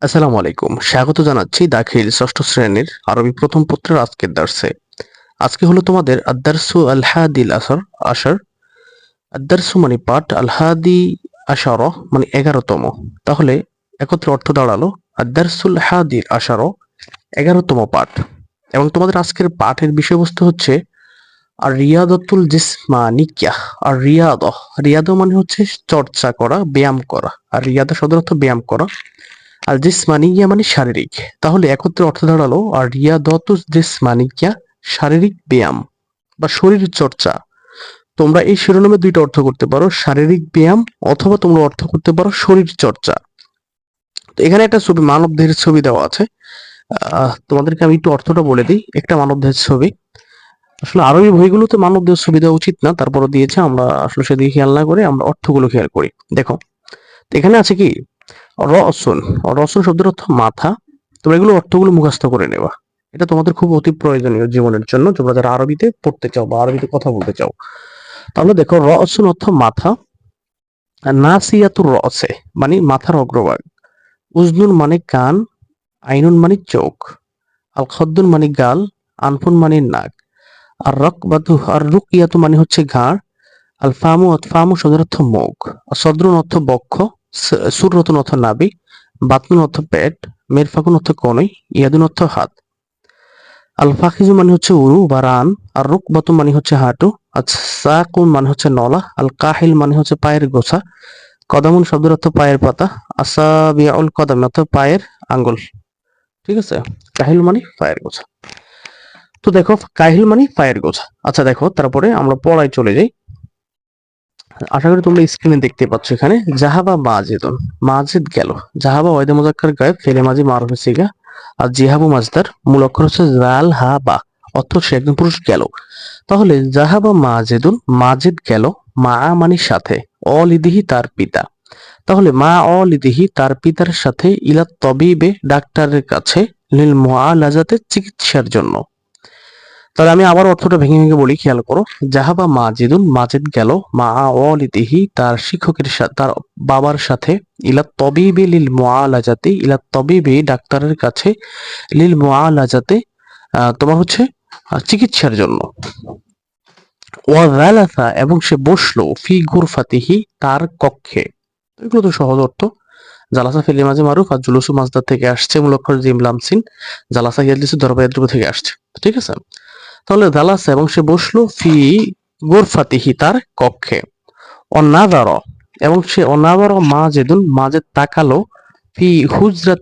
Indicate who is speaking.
Speaker 1: আসসালামু আলাইকুম। স্বাগত জানাচ্ছি দাখিল ষষ্ঠ শ্রেণীর আরবি প্রথম পত্রের আজকের দার্সে। আজকে হলো তোমাদের আদ-দারসু আল-হাদিল আশার। আদ-দারসু মানে পাঠ, আল-হাদি আশারা মানে 11তম। তাহলে একত্রে অর্থ দাঁড়ালো আদ-দারসুল হাদিল আশারা 11তম পাঠ। এবং তোমাদের আজকের পাঠের বিষয়বস্তু হচ্ছে আর রিয়াদাতুল জিসমানিয়াহ। আর রিয়াদা মানে হচ্ছে চর্চা করা, ব্যায়াম করা। আর রিয়াদা শব্দের অর্থ ব্যায়াম করা। আর জিসমানিয়া মানে শারীরিক। তাহলে একত্রে অর্থ দাঁড়ালো আর রিয়াদতুস জিসমানিয়া, শারীরিক ব্যায়াম বা শরীর চর্চা। তোমরা এই শিরোনামে দুইটা অর্থ করতে পারো, শারীরিক ব্যায়াম অথবা তোমরা অর্থ করতে পারো শরীর চর্চা। তো এখানে একটা ছবি, মানবদেহের ছবি দেওয়া আছে। তোমাদেরকে আমি একটু অর্থটা বলে দিই। একটা মানবদেহের ছবি। আসলে আরবি বইগুলোতে মানবদেহের ছবি দেওয়া উচিত না, তারপরও দিয়েছে। আমরা আসলে সেদিকে খেয়াল না করে আমরা অর্থগুলো খেয়াল করি। দেখো, তো এখানে আছে কি রসুন। রসুন শব্দের অর্থ মাথা। তোমরা এগুলো অর্থগুলো মুখস্থ করে নেবা। এটা তোমাদের খুব অতি প্রয়োজনীয় জীবনের জন্য, তোমরা যারা আরবিতে পড়তে চাও বা আরবিতে কথা বলতে চাও। তাহলে দেখো, রসুন অর্থ মাথা। আর নাসিয়াতুর রসে মানে মাথার অগ্রভাগ। উজনুন মানে কান। আইনুন মানে চোখ। আল খদ্দুন মানে গাল। আনফুন মানে নাক। আর রুকিয়াতু মানে হচ্ছে ঘাড়। আল ফামু শব্দের অর্থ মুখ। আর সদরুন অর্থ বক্ষ। সুররতুন অর্থ নাভি। বাতনুন অর্থ পেট। মিরফাকুন অর্থ কনুই। ইয়াদুন অর্থ হাত। আল ফাখিজু মানে হচ্ছে উরু বা রান। আর রুকবাতু মানে হচ্ছে হাঁটু। আর সাকুন মানে হচ্ছে নলা। আল কাহিল মানে হচ্ছে পায়ের গোছা। কদামুন শব্দের অর্থ পায়ের পাতা। আসাবিউল কদাম অর্থ পায়ের আঙ্গুল। ঠিক আছে, কাহিল মানে পায়ের গোছা। তো দেখো, কাহিল মানে পায়ের গোছা। আচ্ছা দেখো, তারপরে আমরা পড়ায় চলে যাই। আশা করি তোমরা স্ক্রিনে দেখতে পাচ্ছ। এখানে জাহাবা মাজেদুন, মাজেদ গেল। জাহাবা ওয়াইদে মুজাক্কার গায়েব, ফেলে মাজি মারুফে সিগা। আর জিহাবু মাজদার, মূল অক্ষর হচ্ছে জাল হা বা, অর্থ সে একজন পুরুষ গেল। তাহলে জাহাবা মাজেদুন, মাজেদ গেল। মা মানে সাথে, অলিদিহি তার পিতা। তাহলে মা অলিদিহি তার পিতার সাথে, ইলা তবিবে ডাক্তারের কাছে, লিল মুআলাজাতে চিকিৎসার জন্য। তাহলে আমি আবার অর্থটা ভেঙে ভেঙে বলি, খেয়াল করো। জাহাবা মাজিদুন, মাজিদ গেল। মা ওয়ালিদিহি তার শিক্ষকের সাথে, তার বাবার সাথে। ইলা তবিবি লিল মুআলাজাতি, ইলা তবিবি ডাক্তারের কাছে। লিল মুআলাজাতে তোমার হচ্ছে চিকিৎসার জন্য। ওয়া জালাসা এবং সে বসলো, ফি গুরফাতিহি তার কক্ষে। এগুলো তো সহজ অর্থ। জালাসা ফিল মাঝে মারুফ, আর জুলুসু মাজদার থেকে আসছে, মূল অক্ষর জিম লামসিন। জালাসা ইয়াজলিসু দরবা ইয়াদরিবু থেকে আসছে। ঠিক আছে, তাহলে জালাসা এবং সে বসলো, ফি গুরফাতিহি তার কক্ষে। অনাদার এবং সে অনাদার মাজেদুন, মাজেদ তাকালো, ফি হুজরাতি